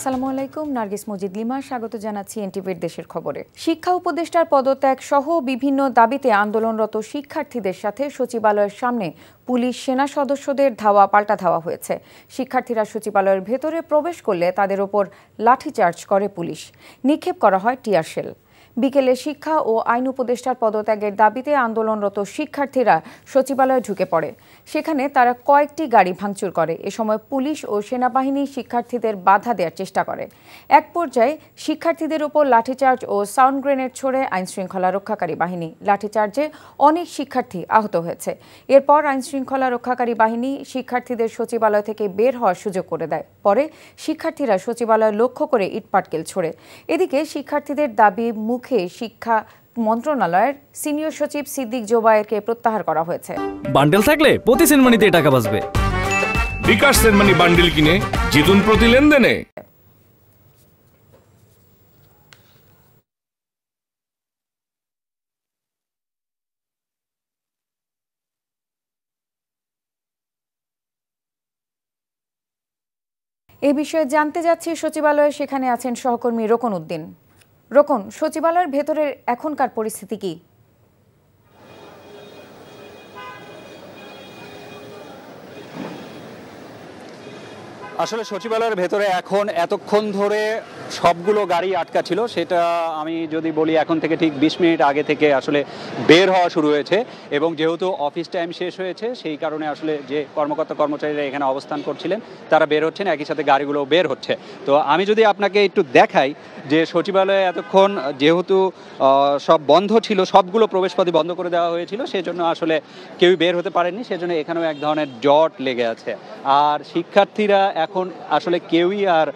আসসালামু আলাইকুম, নার্গিস মজিদ লিমা স্বাগত জানাচ্ছি এনটিভির দেশের খবরে। শিক্ষা উপদেষ্টার পদত্যাগ সহ বিভিন্ন দাবিতে আন্দোলনরত শিক্ষার্থীদের সাথে সচিবালয়ের সামনে পুলিশ সেনা সদস্যদের ধাওয়া পাল্টা ধাওয়া হয়েছে। শিক্ষার্থীরা সচিবালয়ের ভেতরে প্রবেশ করলে তাদের ওপর লাঠিচার্জ করে পুলিশ, নিক্ষেপ করা হয় টিয়ার শেল। বিকেলে শিক্ষা ও আইন উপদেষ্টার পদত্যাগের দাবিতে আন্দোলনরত শিক্ষার্থীরা সচিবালয়ে ঢুকে পড়ে। সেখানে তারা কয়েকটি গাড়ি ভাঙচুর করে। এ সময় পুলিশ ও সেনাবাহিনী শিক্ষার্থীদের বাধা দেওয়ার চেষ্টা করে। এক পর্যায়ে শিক্ষার্থীদের উপর লাঠিচার্জ ও সাউন্ড গ্রেনেড ছোড়ে আইনশৃঙ্খলা রক্ষাকারী বাহিনী। লাঠিচার্জে অনেক শিক্ষার্থী আহত হয়েছে। এরপর আইনশৃঙ্খলা রক্ষাকারী বাহিনী শিক্ষার্থীদের সচিবালয় থেকে বের হওয়ার সুযোগ করে দেয়। পরে শিক্ষার্থীরা সচিবালয় লক্ষ্য করে ইটপাটকেল ছোড়ে। এদিকে শিক্ষার্থীদের দাবি মুখে শিক্ষা মন্ত্রণালয়ের সিনিয়র সচিব সিদ্দিক জোবায়েরকে প্রত্যাহার করা হয়েছে। বান্ডেল থাকলে প্রতি সেনমানিতে টাকা বাঁচবে। বিকাশ সেনমানি বান্ডেল কিনে জিতুন প্রতি লেনদেনে। এ বিষয়ে জানতে যাচ্ছি সচিবালয়ে, সেখানে আছেন সহকর্মী রোকন উদ্দিন। রোকন, সচিবালয়ের ভেতরের এখনকার পরিস্থিতি কি? আসলে সচিবালয়ের ভেতরে এখন এতক্ষণ ধরে সবগুলো গাড়ি আটকা ছিল, সেটা আমি যদি বলি এখন থেকে ঠিক 20 মিনিট আগে থেকে আসলে বের হওয়া শুরু হয়েছে। এবং যেহেতু অফিস টাইম শেষ হয়েছে সেই কারণে আসলে যে কর্মকর্তা কর্মচারীরা এখানে অবস্থান করছিলেন তারা বের হচ্ছেন, একই সাথে গাড়িগুলো বের হচ্ছে। তো আমি যদি আপনাকে একটু দেখাই যে সচিবালয়ে এতক্ষণ যেহেতু সব বন্ধ ছিল, সবগুলো প্রবেশপথই বন্ধ করে দেওয়া হয়েছিল, সেজন্য আসলে কেউ বের হতে পারেননি। সেজন্য এখানেও এক ধরনের জট লেগে আছে। আর শিক্ষার্থীরা এখন আসলে কেউই আর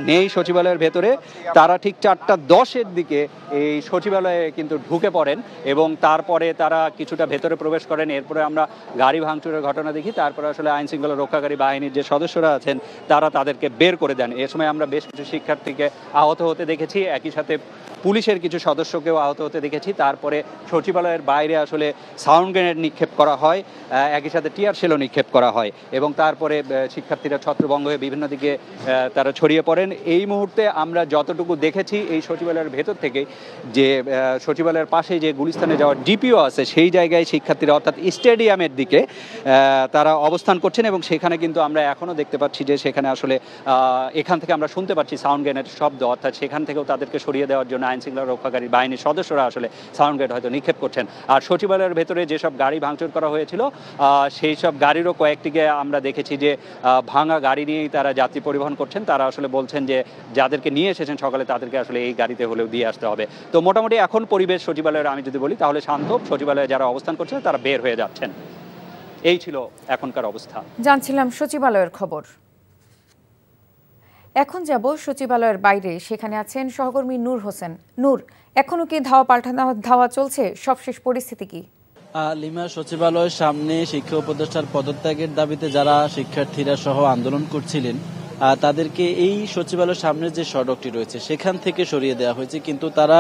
নেই সচিবালয়ের ভেতরে। তারা ঠিক 4:10 দিকে এই সচিবালয়ে কিন্তু ঢুকে পড়েন এবং তারপরে তারা কিছুটা ভেতরে প্রবেশ করেন। এরপরে আমরা গাড়ি ভাঙচুরের ঘটনা দেখি। তারপরে আসলে আইন শৃঙ্খলা রক্ষাকারী বাহিনীর যে সদস্যরা আছেন তারা তাদেরকে বের করে দেন। এ সময় আমরা বেশ কিছু শিক্ষার্থীকে আহত হতে দেখেছি, একই সাথে পুলিশের কিছু সদস্যকেও আহত হতে দেখেছি। তারপরে সচিবালয়ের বাইরে আসলে সাউন্ড গ্রেনেড নিক্ষেপ করা হয়, একই সাথে টিয়ার শেলও নিক্ষেপ করা হয় এবং তারপরে শিক্ষার্থীরা ছত্রভঙ্গ হয়ে বিভিন্ন দিকে তারা ছড়িয়ে পড়েন। এই মুহূর্তে আমরা যতটুকু দেখেছি এই সচিবালয়ের ভেতর থেকে, যে সচিবালয়ের পাশে যে গুলিস্তানে যাওয়ার ডিপিও আছে সেই জায়গায় শিক্ষার্থীরা অর্থাৎ স্টেডিয়ামের দিকে তারা অবস্থান করছেন এবং সেখানে কিন্তু আমরা এখনও দেখতে পাচ্ছি যে সেখানে আসলে এখান থেকে আমরা শুনতে পাচ্ছি সাউন্ড গ্রেনেড শব্দ, অর্থাৎ সেখান থেকেও তাদেরকে সরিয়ে দেওয়ার জন্য আইন শৃঙ্খলা রক্ষাকারী বাহিনীর সদস্যরা আসলে সাউন্ড গ্রেনেড হয়তো নিক্ষেপ করছেন। আর সচিবালয়ের ভেতরে যেসব গাড়ি ভাঙচুর করা হয়েছিল সেই সব গাড়িরও কয়েকটিকে আমরা দেখেছি যে ভাঙা গাড়ি নিয়েই তারা যাত্রী পরিবহন করছেন। তারা আসলে বলছেন যে যাদেরকে নিয়ে এসেছেন সকালে তাদেরকে আসলে এই গাড়িতে হলেও দিয়ে আসতে হবে। তো মোটামুটি এখন পরিবেশ সচিবালয়ের আমি যদি বলি তাহলে শান্ত। সচিবালয়ে যারা অবস্থান করছেন তারা বের হয়ে যাচ্ছেন। এই ছিল এখনকার অবস্থা। জানছিলাম সচিবালয়ের খবর। এখন যাব সচিবালয়ের বাইরে, সেখানে আছেন সহকর্মী নূর হোসেন। নূর, এখনো কি ধাওয়া পাল্টা ধাওয়া চলছে? সবশেষ পরিস্থিতি কি? লিমা, সচিবালয়ের সামনে শিক্ষা উপদেষ্টার পদত্যাগের দাবিতে যারা শিক্ষার্থীরা সহ আন্দোলন করছিলেন তাদেরকে এই সচিবালয়ের সামনের যে সড়কটি রয়েছে সেখান থেকে সরিয়ে দেওয়া হয়েছে, কিন্তু তারা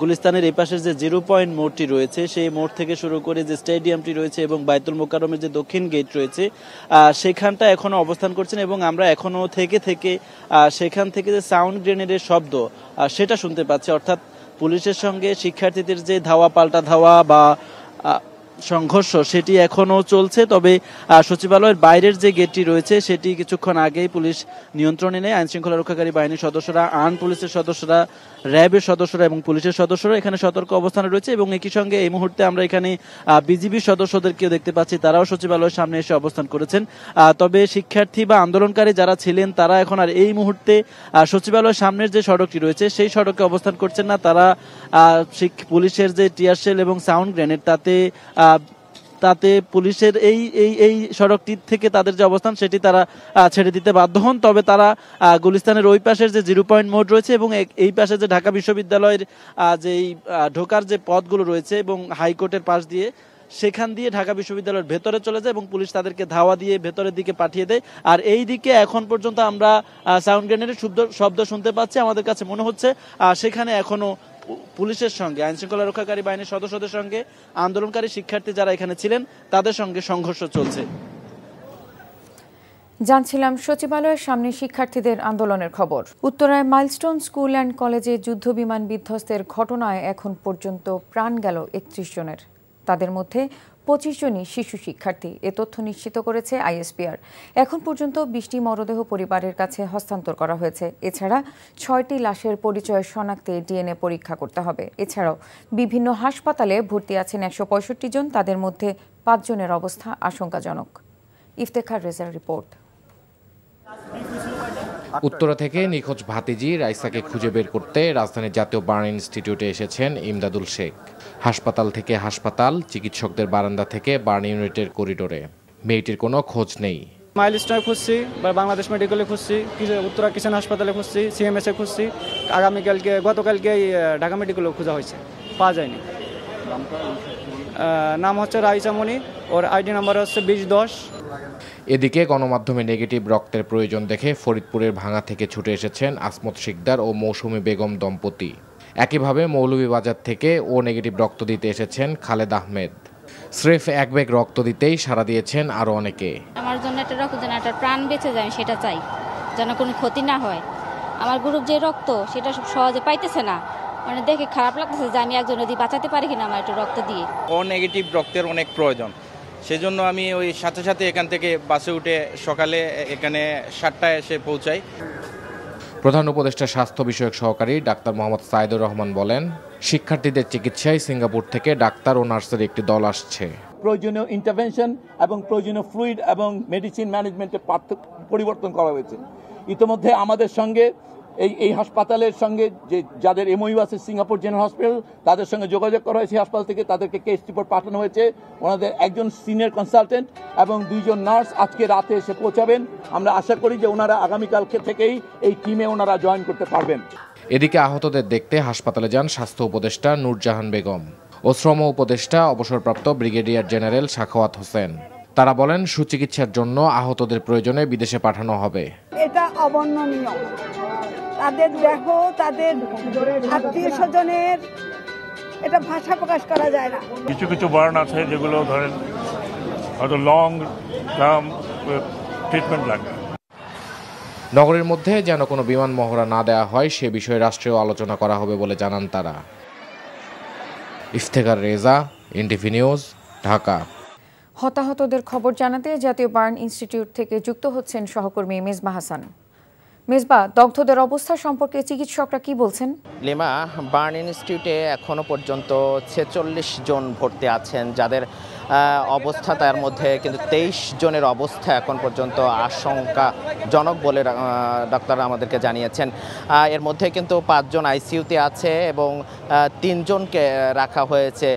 গুলিস্তানের এই পাশের যে 0 পয়েন্ট মোড়টি রয়েছে সেই মোড় থেকে শুরু করে যে স্টেডিয়ামটি রয়েছে এবং বাইতুল মোকাররমের যে দক্ষিণ গেট রয়েছে সেখানটা এখনো অবস্থান করছেন এবং আমরা এখনো থেকে সেখান থেকে যে সাউন্ড গ্রেনেডের শব্দ সেটা শুনতে পাচ্ছি। অর্থাৎ পুলিশের সঙ্গে শিক্ষার্থীদের যে ধাওয়া পাল্টা ধাওয়া বা সংঘর্ষ সেটি এখনো চলছে। তবে সচিবালয়ের বাইরের যে গেটটি রয়েছে সেটি কিছুক্ষণ আগেই পুলিশ নিয়ন্ত্রণে নেয়। আইন শৃঙ্খলা রক্ষাকারী বাহিনীর সদস্যরা, আর্ম পুলিশের সদস্যরা, র্যাবের সদস্যরা এবং পুলিশের সদস্যরা এখানে সতর্ক অবস্থানে রয়েছে এবং একই সঙ্গে এই মুহূর্তে আমরা এখানে বিজিবির সদস্যদেরকেও দেখতে পাচ্ছি, তারাও সচিবালয়ের সামনে এসে অবস্থান করেছেন। তবে শিক্ষার্থী বা আন্দোলনকারী যারা ছিলেন তারা এখন আর এই মুহূর্তে সচিবালয়ের সামনের যে সড়কটি রয়েছে সেই সড়কে অবস্থান করছেন না। তারা পুলিশের যে টিয়ার শেল এবং সাউন্ড গ্রেনেড তাতে পুলিশের এই সড়কটি থেকে তাদের যে অবস্থান সেটি তারা ছেড়ে দিতে বাধ্য হন। তবে তারা গুলিস্তানের ওই পাশের যে 0 পয়েন্ট মোড় রয়েছে এবং এই পাশে যে ঢাকা বিশ্ববিদ্যালয়ের যেই ঢোকার যে পথগুলো রয়েছে এবং হাইকোর্টের পাশ দিয়ে সেখান দিয়ে ঢাকা বিশ্ববিদ্যালয়ের ভেতরে চলে যায় এবং পুলিশ তাদেরকে ধাওয়া দিয়ে ভেতরের দিকে পাঠিয়ে দেয়। আর এই দিকে এখন পর্যন্ত আমরা সাউন্ড গ্রেনেডের শব্দ শুনতে পাচ্ছি। আমাদের কাছে মনে হচ্ছে সেখানে এখনো পুলিশের সঙ্গে, আইন শৃঙ্খলা রক্ষাকারী বাহিনীর সদস্যদের সঙ্গে আন্দোলনকারী শিক্ষার্থী যারা এখানে ছিলেন তাদের সঙ্গে সংঘর্ষ চলছে। জানছিলাম সচিবালয়ের সামনে শিক্ষার্থীদের আন্দোলনের খবর। উত্তরায় মাইলস্টোন স্কুল অ্যান্ড কলেজে যুদ্ধবিমান বিধ্বস্তের ঘটনায় এখন পর্যন্ত প্রাণ গেল ৩১ জনের। তাদের মধ্যে ২৫ জনই শিশু শিক্ষার্থী। এ তথ্য নিশ্চিত করেছে আইএসপিআর। এখন পর্যন্ত ২০টি মরদেহ পরিবারের কাছে হস্তান্তর করা হয়েছে। এছাড়া ৬টি লাশের পরিচয় শনাক্তে ডিএনএ পরীক্ষা করতে হবে। এছাড়াও বিভিন্ন হাসপাতালে ভর্তি আছেন ১৬৫ জন। তাদের মধ্যে ৫ জনের অবস্থা আশঙ্কাজনক। ইফতেখার রেজার রিপোর্ট। উত্তরা থেকে নিখোঁজ ভাতিজি রাইসাকে খুঁজে বের করতে রাজধানীর জাতীয় বার্ন ইনস্টিটিউটে এসেছেন ইমদাদুল শেখ। হাসপাতাল থেকে হাসপাতাল, চিকিৎসকদের বারান্দা থেকে বার্ন ইউনিটের করিডোরে মেয়েটির কোনো খোঁজ নেই। মাইলস্টোনে খুঁজছি, বাংলাদেশ মেডিকেলে খুঁজছি, উত্তরা কিষান হাসপাতালে খুঁজছি, সিএমএসে খুঁজছি, গতকালকে ঢাকা মেডিকেলেও খোঁজা হয়েছে, পাওয়া যায়নি। নাম হচ্ছে রাইসা মনি, ওর আইডি নাম্বার হচ্ছে 2010। এদিকে গণমাধ্যমে নেগেটিভ রক্তের প্রয়োজন দেখে ফরিদপুরের ভাঙা থেকে ছুটে এসেছেন আসমত শিকদার ও মৌসুমী বেগম দম্পতি। একইভাবে মৌলভীবাজার থেকে ও নেগেটিভ রক্ত দিতে এসেছেন খালেদ আহমেদ। স্রেফ এক ব্যাগ রক্ত দিতেই সাড়া দিয়েছেন আরও অনেকে। আমার জন্য একটা রক্ত যেন একটা প্রাণ বেঁচে যায় সেটা চাই, যেন কোনো ক্ষতি না হয়। আমার গ্রুপ যে রক্ত সেটা সহজে পাইতেছে না, মানে দেখে খারাপ লাগতেছে যে আমি একজন যদি বাঁচাতে পারি কিনা আমার একটু রক্ত দিয়ে। ও নেগেটিভ রক্তের অনেক প্রয়োজন, সেজন্য আমি ওই সাথে সাথে এখান থেকে বাসে উঠে সকালে এখানে 7টায় এসে পৌঁছাই। প্রধান উপদেষ্টা স্বাস্থ্য বিষয়ক সহকারী ডাক্তার মোহাম্মদ সাইদুর রহমান বলেন, শিক্ষার্থীদের চিকিৎসায় সিঙ্গাপুর থেকে ডাক্তার ও নার্সের একটি দল আসছে। প্রয়োজনীয় ইন্টারভেনশন এবং প্রয়োজনীয় ফ্লুইড এবং মেডিসিন ম্যানেজমেন্টে পরিবর্তন করা হয়েছে। ইতিমধ্যে আমাদের সঙ্গে এই হাসপাতালের সঙ্গে যে যাদের এমওইউ আছে সিঙ্গাপুর জেনারেল হসপিটাল, তাদের সঙ্গে যোগাযোগ করা হয়েছে। হাসপাতাল থেকে তাদেরকে কেস রিপোর্ট পাঠানো হয়েছে। ওনাদের একজন সিনিয়র কনসালটেন্ট এবং 2 জন নার্স আজকে রাতে এসে পৌঁছাবেন। আমরা আশা করি যে ওনারা আগামীকালকে থেকেই এই টিমে ওনারা জয়েন করতে পারবেন। এদিকে আহতদের দেখতে হাসপাতালে যান স্বাস্থ্য উপদেষ্টা নূরজাহান বেগম ও শ্রম উপদেষ্টা অবসরপ্রাপ্ত ব্রিগেডিয়ার জেনারেল সাখাওয়াত হোসেন। তারা বলেন, সুচিকিৎসার জন্য আহতদের প্রয়োজনে বিদেশে পাঠানো হবে। এটা অবর্ণনীয়। তাদের দেহ, তাদের আত্মীয় স্বজনের এটা ভাষা প্রকাশ করা যায় না। কিছু কিছু বার্ন আছে যেগুলো ধরেন হয়তো লং টার্ম ট্রিটমেন্ট লাগবে। নগরের মধ্যে যেন কোনো বিমান মহড়া না দেওয়া হয় সে বিষয়ে রাষ্ট্রীয় আলোচনা করা হবে বলে জানান তারা। Iftekhar Reza, NTV news, Dhaka. হতাহতদের খবর জানাতে জাতীয় বার্ন ইনস্টিটিউট থেকে যুক্ত হচ্ছেন সহকর্মী মেজবা হাসান। মেজবা, দগ্ধদের অবস্থা সম্পর্কে চিকিৎসকরা কি বলছেন? লিমা, বার্ন ইনস্টিটিউটে এখনো পর্যন্ত 46 জন ভর্তি আছেন, যাদের অবস্থা তার মধ্যে কিন্তু 23 জনের অবস্থা এখন পর্যন্ত আশঙ্কাজনক বলে ডাক্তাররা আমাদেরকে জানিয়েছেন। এর মধ্যে কিন্তু 5 জন আইসিইউতে আছে এবং 3 জনকে রাখা হয়েছে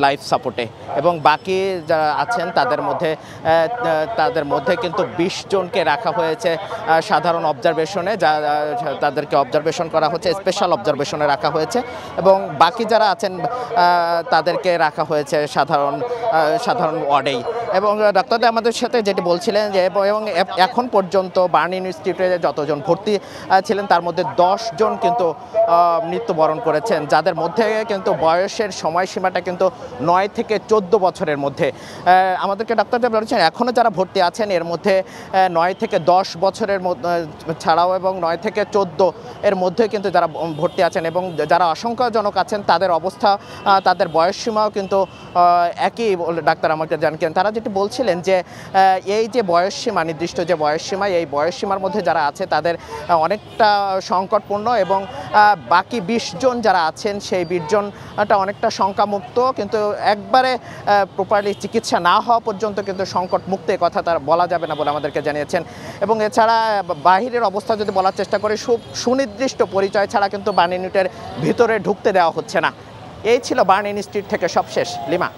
লাইফ সাপোর্টে, এবং বাকি যারা আছেন তাদের মধ্যে কিন্তু 20 জনকে রাখা হয়েছে সাধারণ অবজারভেশনে, তাদেরকে অবজারভেশন করা হচ্ছে, স্পেশাল অবজারভেশনে রাখা হয়েছে, এবং বাকি যারা আছেন তাদেরকে রাখা হয়েছে সাধারণ ওয়ার্ডেই। এবং ডাক্তাররা আমাদের সাথে যেটি বলছিলেন যে এবং এখন পর্যন্ত বার্ন ইনস্টিটিউটে যতজন ভর্তি ছিলেন তার মধ্যে 10 জন কিন্তু মৃত্যুবরণ করেছেন, যাদের মধ্যে কিন্তু বয়সের সময়সীমাটা কিন্তু 9 থেকে 14 বছরের মধ্যে। আমাদেরকে ডাক্তাররা বলেছেন এখনও যারা ভর্তি আছেন এর মধ্যে 9 থেকে 10 বছরের ছাড়াও এবং 9 থেকে 14 এর মধ্যে কিন্তু যারা ভর্তি আছেন এবং যারা আশঙ্কাজনক আছেন তাদের অবস্থা, তাদের বয়সসীমাও কিন্তু একই ডাক্তার আমাকে জানিয়েছেন। তারা যেটি বলছিলেন যে এই যে বয়সসীমা, নির্দিষ্ট যে বয়সসীমা, এই বয়সসীমার মধ্যে যারা আছে তাদের অনেকটা সংকটপূর্ণ, এবং বাকি 20 জন যারা আছেন সেই 20 জনটা অনেকটা শঙ্কামুক্ত, কিন্তু একবারে প্রপারলি চিকিৎসা না হওয়া পর্যন্ত কিন্তু সংকট মুক্ত কথা তার বলা যাবে না বলে আমাদেরকে জানিয়েছেন। এবং এছাড়া বাহিরের অবস্থা যদি বলার চেষ্টা করি, সুনির্দিষ্ট পরিচয় ছাড়া কিন্তু বার্ন ইউনিটের ভিতরে ঢুকতে দেওয়া হচ্ছে না। এই ছিল বার্ন ইনস্টিটিউট থেকে সবশেষ। লিমা,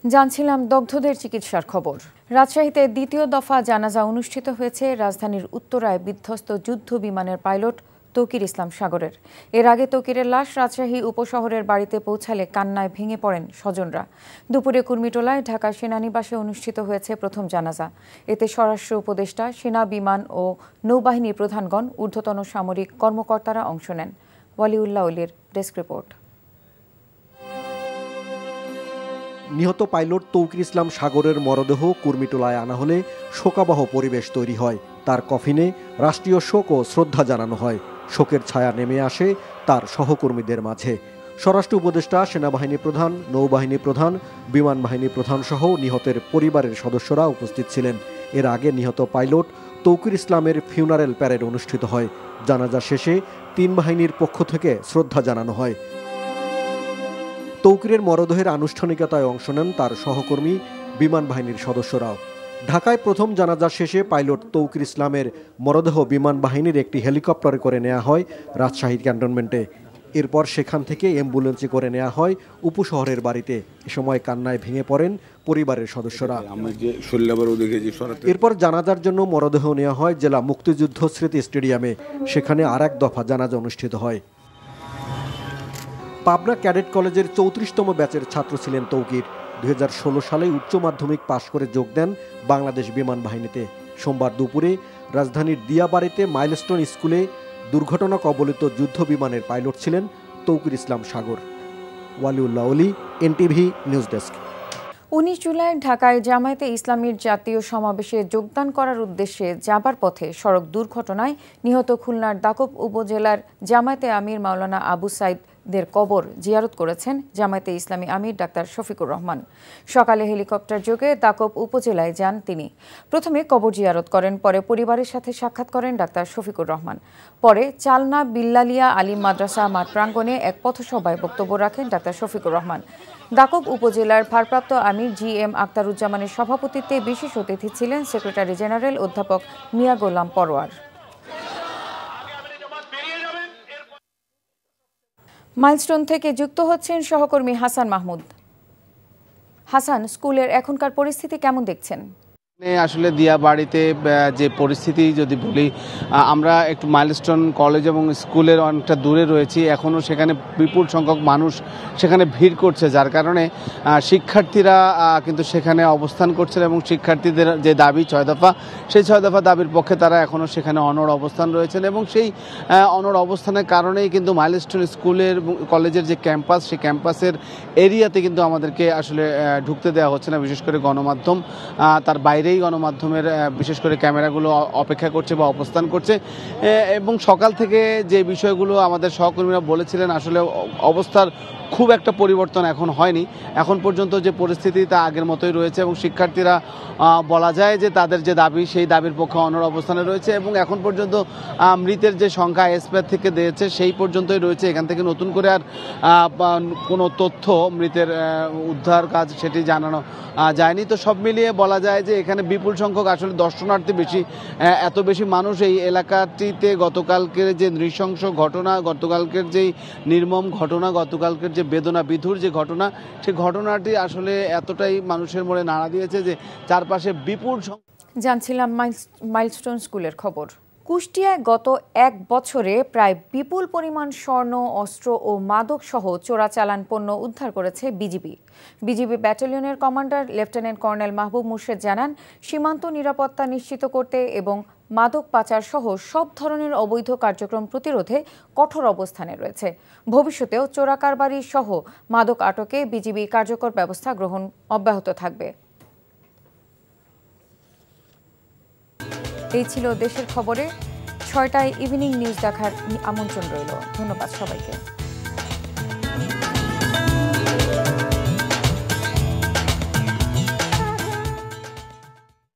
জানছিলাম দগ্ধদের চিকিৎসার খবর। রাজশাহীতে দ্বিতীয় দফা জানাজা অনুষ্ঠিত হয়েছে রাজধানীর উত্তরায় বিধ্বস্ত যুদ্ধ বিমানের পাইলট তৌকির ইসলাম সাগরের। এর আগে তৌকিরের লাশ রাজশাহী উপশহরের বাড়িতে পৌঁছালে কান্নায় ভেঙে পড়েন স্বজনরা। দুপুরে কুর্মিটোলায় ঢাকা সেনানিবাসে অনুষ্ঠিত হয়েছে প্রথম জানাজা। এতে স্বরাষ্ট্র উপদেষ্টা, সেনা, বিমান ও নৌবাহিনীর প্রধানগণ, ঊর্ধ্বতন সামরিক কর্মকর্তারা অংশ নেন। ওয়ালিউল্লাহ অলির ডেস্ক রিপোর্ট। নিহত পাইলট তৌকির ইসলাম সাগরের মরদেহ কুর্মিটোলায় আনা হলে শোকাবহ পরিবেশ তৈরি হয়। তার কফিনে রাষ্ট্রীয় শোক ও শ্রদ্ধা জানানো হয়। শোকের ছায়া নেমে আসে তার সহকর্মীদের মাঝে। স্বরাষ্ট্র উপদেষ্টা, সেনাবাহিনী প্রধান, নৌবাহিনী প্রধান, বিমান বাহিনী প্রধান সহ নিহতের পরিবারের সদস্যরা উপস্থিত ছিলেন। এর আগে নিহত পাইলট তৌকির ইসলামের ফিউনারেল প্যারেড অনুষ্ঠিত হয়। জানাজা শেষে 3 বাহিনীর পক্ষ থেকে শ্রদ্ধা জানানো হয়। তৌকিরের মরদেহের আনুষ্ঠানিকতায় অংশ নেন তার সহকর্মী, বিমান বাহিনীর সদস্যরাও। ঢাকায় প্রথম জানাজা শেষে পাইলট তৌকির ইসলামের মরদেহ বিমান বাহিনীর একটি হেলিকপ্টারে করে নেওয়া হয় রাজশাহী ক্যান্টনমেন্টে। এরপর সেখান থেকে অ্যাম্বুলেন্সে করে নেওয়া হয় উপশহরের বাড়িতে। এ সময় কান্নায় ভেঙে পড়েন পরিবারের সদস্যরা। এরপর জানাজার জন্য মরদেহ নেওয়া হয় জেলা মুক্তিযুদ্ধ স্মৃতি স্টেডিয়ামে। সেখানে আর এক দফা জানাজা অনুষ্ঠিত হয়। পাবনা ক্যাডেট কলেজের 34তম ব্যাচের ছাত্র ছিলেন তৌকির। 2016 সালে উচ্চ মাধ্যমিক পাশ করে যোগ দেন বাংলাদেশ বিমান বাহিনীতে। সোমবার দুপুরে রাজধানীর দিয়াবাড়িতে মাইলস্টোন স্কুলে দুর্ঘটনা কবলিত যুদ্ধ বিমানের পাইলট ছিলেন তৌকির ইসলাম সাগর। ওয়ালিউল্লাহ অলি, এনটিভি নিউজ ডেস্ক। 19 জুলাই ঢাকায় জামায়াতে ইসলামীর জাতীয় সমাবেশে যোগদান করার উদ্দেশ্যে যাবার পথে সড়ক দুর্ঘটনায় নিহত খুলনার দাকব উপজেলার জামায়াতে আমির মাওলানা আবু সাইদের কবর জিয়ারত করেছেন জামায়াতে ইসলামী আমির ডাক্তার শফিকুর রহমান। সকালে হেলিকপ্টার যোগে দাকব উপজেলায় যান তিনি। প্রথমে কবর জিয়ারত করেন, পরে পরিবারের সাথে সাক্ষাৎ করেন ডাক্তার শফিকুর রহমান। পরে চালনা বিল্লালিয়া আলিম মাদ্রাসা মাঠ প্রাঙ্গণে এক পথসভায় বক্তব্য রাখেন ডাক্তার শফিকুর রহমান। দাকব উপজেলার ভারপ্রাপ্ত আমির GM আক্তারুজ্জামানের সভাপতিত্বে বিশেষ অতিথি ছিলেন সেক্রেটারি জেনারেল অধ্যাপক মিয়া গোলাম পরোয়ার। মাইলস্টোন থেকে যুক্ত হচ্ছেন সহকর্মী হাসান মাহমুদ। হাসান, স্কুলের এখনকার পরিস্থিতি কেমন দেখছেন? আসলে দিয়াবাড়িতে যে পরিস্থিতি যদি বলি, আমরা একটু মাইলস্টোন কলেজ এবং স্কুলের অনেকটা দূরে রয়েছি। এখনও সেখানে বিপুল সংখ্যক মানুষ সেখানে ভিড় করছে, যার কারণে শিক্ষার্থীরা কিন্তু সেখানে অবস্থান করছেন এবং শিক্ষার্থীদের যে দাবি 6 দফা, সেই 6 দফা দাবির পক্ষে তারা এখনও সেখানে অনড় অবস্থান রয়েছেন এবং সেই অনড় অবস্থানের কারণেই কিন্তু মাইলস্টোন স্কুলের কলেজের যে ক্যাম্পাস, সেই ক্যাম্পাসের এরিয়াতে কিন্তু আমাদেরকে আসলে ঢুকতে দেওয়া হচ্ছে না। বিশেষ করে গণমাধ্যম তার বাইরেই গণমাধ্যমের বিশেষ করে ক্যামেরাগুলো অপেক্ষা করছে বা অবস্থান করছে। এবং সকাল থেকে যে বিষয়গুলো আমাদের সহকর্মীরা বলেছিলেন, আসলে অবস্থার খুব একটা পরিবর্তন এখন হয়নি। এখন পর্যন্ত যে পরিস্থিতি তা আগের মতোই রয়েছে এবং শিক্ষার্থীরা বলা যায় যে তাদের যে দাবি, সেই দাবির পক্ষে অনড় অবস্থানে রয়েছে এবং এখন পর্যন্ত মৃতের যে সংখ্যা এসপিআর থেকে দিয়েছে সেই পর্যন্তই রয়েছে। এখান থেকে নতুন করে আর কোনো তথ্য মৃতের উদ্ধার কাজ সেটি জানানো যায়নি। তো সব মিলিয়ে বলা যায় যে এখানে বিপুল সংখ্যক আসলে দর্শনার্থী বেশি। এত বেশি মানুষ এই এলাকাটিতে গতকালকের যে নৃশংস ঘটনা, গতকালকের যেই নির্মম ঘটনা, গতকালকের যে বেদনা বিধুর যে ঘটনা, সেই ঘটনাটি আসলে এতটাই মানুষের মনে নাড়া দিয়েছে যে চারপাশে বিপুল। জানছিলাম মাইলস্টোন স্কুলের খবর। কুষ্টিয়ায় গত 1 বছরে প্রায় বিপুল পরিমাণ স্বর্ণ, অস্ত্র ও মাদক সহ চোরাচালান পণ্য উদ্ধার করেছে বিজিবি ব্যাটালিয়নের কমান্ডার লেফটেন্যান্ট কর্নেল মাহবুব মুর্শেদ জানান, সীমান্ত নিরাপত্তা নিশ্চিত করতে এবং মাদক পাচার সহ সব ধরনের অবৈধ কার্যক্রম প্রতিরোধে কঠোর অবস্থানে রয়েছে। ভবিষ্যতেও চোরাকারবারি সহ মাদক আটকে বিজিবি কার্যকর ব্যবস্থা গ্রহণ অব্যাহত থাকবে। এই ছিল দেশের খবরে। 6টায় ইভিনিং নিউজ দেখার আমন্ত্রণ রইল। ধন্যবাদ সবাইকে।